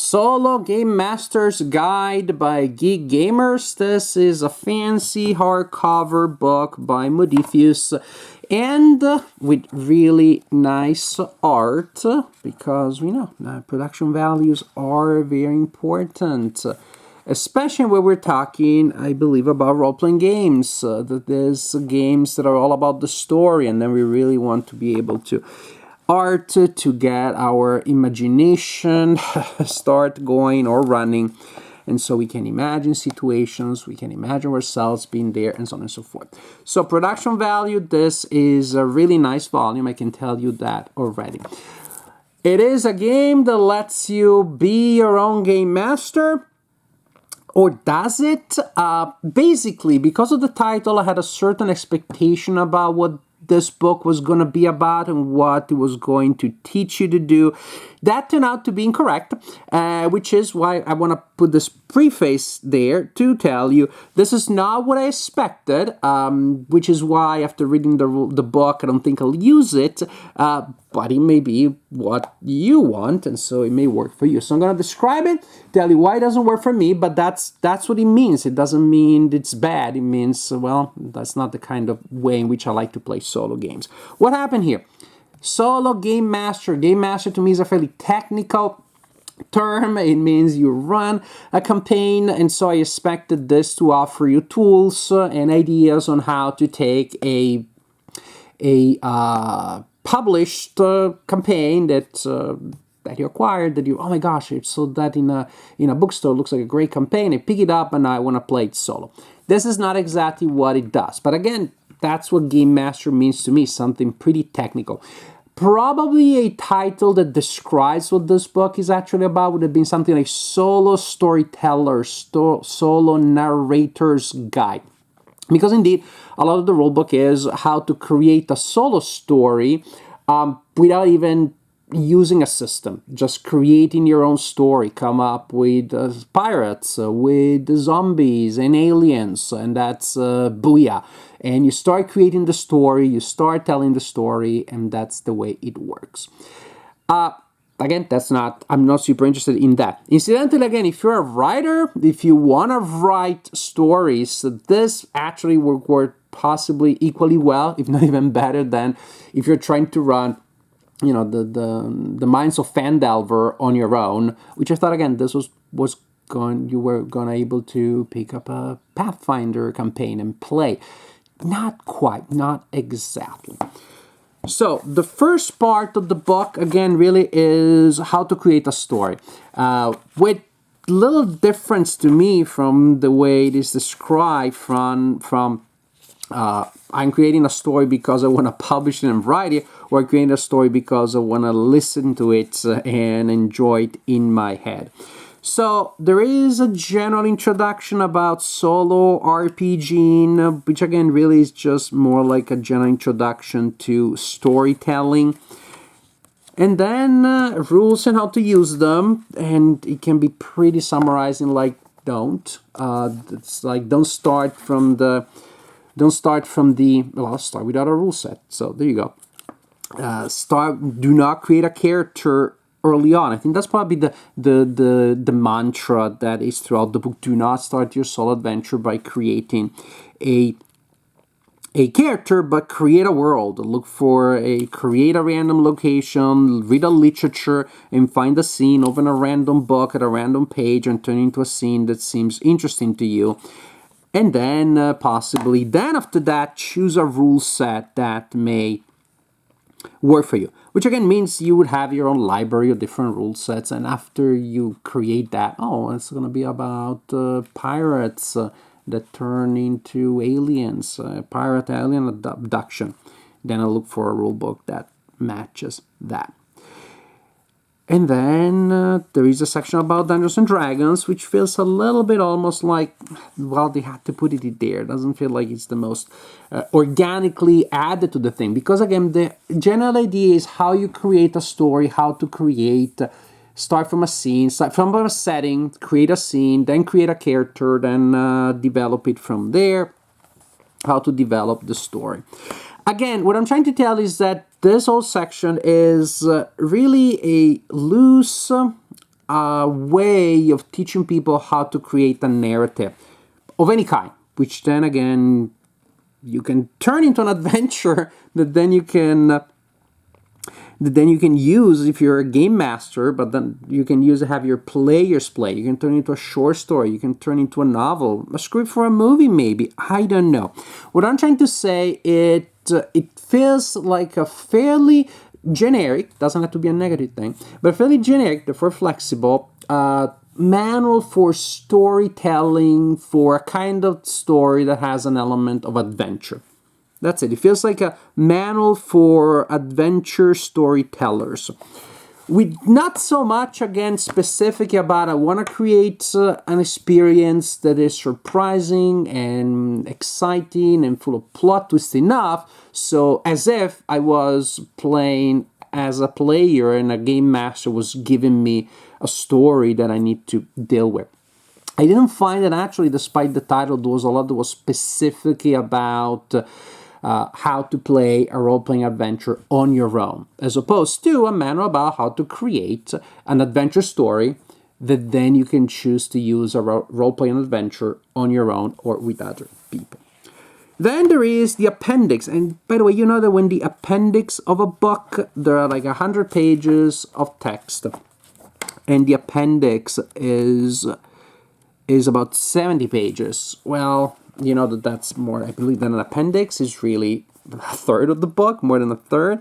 Solo Game Master's Guide by Geek Gamers. This is a fancy hardcover book by Modiphius and with really nice art, because we know production values are very important, especially when we're talking, I believe, about role-playing games. That there's games that are all about the story, and then we really want to be able to art to get our imagination start going or running, and so we can imagine situations, we can imagine ourselves being there, and so on and so forth. So production value, this is a really nice volume, I can tell you that already. It is a game that lets you be your own game master. Or does it? Basically, because of the title, I had a certain expectation about what this book was going to be about and what it was going to teach you to do. That turned out to be incorrect, which is why I want to put this preface there to tell you this is not what I expected, which is why after reading the book, I don't think I'll use it, but it may be what you want, and so it may work for you. So I'm going to describe it, tell you why it doesn't work for me, but that's what it means. It doesn't mean it's bad. It means, well, that's not the kind of way in which I like to play solo games. What happened here? Solo Game Master. Game Master to me is a fairly technical term. It means you run a campaign, and so I expected this to offer you tools and ideas on how to take a published campaign that you acquired, that you, oh my gosh, it's so that in a bookstore looks like a great campaign. I pick it up and I want to play it solo. This is not exactly what it does, but again, that's what Game Master means to me, something pretty technical. Probably a title that describes what this book is actually about would have been something like Solo Storyteller, Solo Narrator's Guide. Because indeed, a lot of the rulebook is how to create a solo story without even using a system, just creating your own story, come up with pirates, with zombies and aliens, and that's booyah. And you start creating the story, you start telling the story, and that's the way it works. Again, I'm not super interested in that. Incidentally, again, if you're a writer, if you want to write stories, this actually will work possibly equally well, if not even better, than if you're trying to run the Mines of Phandelver on your own, which I thought, again, this you were gonna able to pick up a Pathfinder campaign and play. Not quite, not exactly. So the first part of the book, again, really is how to create a story, with little difference to me from the way it is described from I'm creating a story because I want to publish it and write it, or creating a story because I want to listen to it and enjoy it in my head. So there is a general introduction about solo RPGing, which again really is just more like a general introduction to storytelling. And then rules and how to use them, and it can be pretty summarizing like don't. It's like don't start without a rule set. So there you go. Do not create a character early on. I think that's probably the mantra that is throughout the book. Do not start your solo adventure by creating a character, but create a world. Create a random location, read a literature, and find a scene, open a random book at a random page, and turn it into a scene that seems interesting to you. And then after that, choose a rule set that may work for you, which again means you would have your own library of different rule sets, and after you create that, it's going to be about pirates that turn into aliens, pirate alien abduction. Then I'll look for a rule book that matches that. And then there is a section about Dungeons and Dragons, which feels a little bit almost like, well, they had to put it there. It doesn't feel like it's the most organically added to the thing. Because again, the general idea is how you create a story, how to start from a scene, start from a setting, create a scene, then create a character, then develop it from there, how to develop the story. Again, what I'm trying to tell is that this whole section is really a loose a way of teaching people how to create a narrative of any kind, which then again you can turn into an adventure that then you can use if you're a game master, but then you can have your players play. You can turn it into a short story. You can turn it into a novel, a script for a movie maybe. I don't know. What I'm trying to say, it feels like a fairly generic, doesn't have to be a negative thing, but fairly generic, therefore flexible, manual for storytelling, for a kind of story that has an element of adventure. That's it. It feels like a manual for adventure storytellers. With not so much, again, specific about I want to create an experience that is surprising and exciting and full of plot twists enough, so as if I was playing as a player and a game master was giving me a story that I need to deal with. I didn't find that actually, despite the title, there was a lot that was specifically about how to play a role-playing adventure on your own, as opposed to a manual about how to create an adventure story that then you can choose to use a role-playing adventure on your own or with other people. Then there is the appendix. And by the way, you know that when the appendix of a book, there are like 100 pages of text. And the appendix is about 70 pages. Well, you know that's more, I believe, than an appendix. Is really a third of the book, more than a third.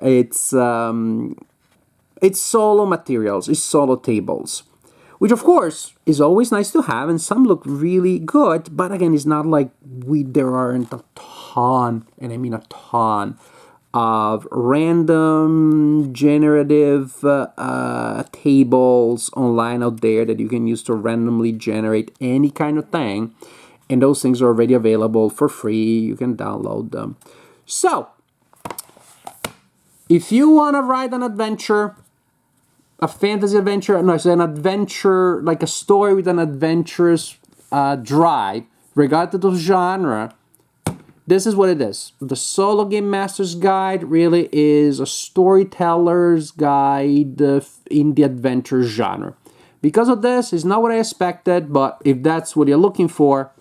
It's solo materials, it's solo tables, which of course is always nice to have, and some look really good, but again, it's not like there aren't a ton, and I mean a ton, of random generative tables online out there that you can use to randomly generate any kind of thing, and those things are already available for free. You can download them. So, if you want to write an adventure, a fantasy adventure, no, it's an adventure, like a story with an adventurous drive, regardless of genre, this is what it is. The Solo Game Master's Guide really is a storyteller's guide in the adventure genre. Because of this, it's not what I expected, but if that's what you're looking for,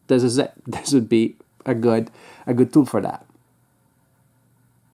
this is it. This would be a good tool for that.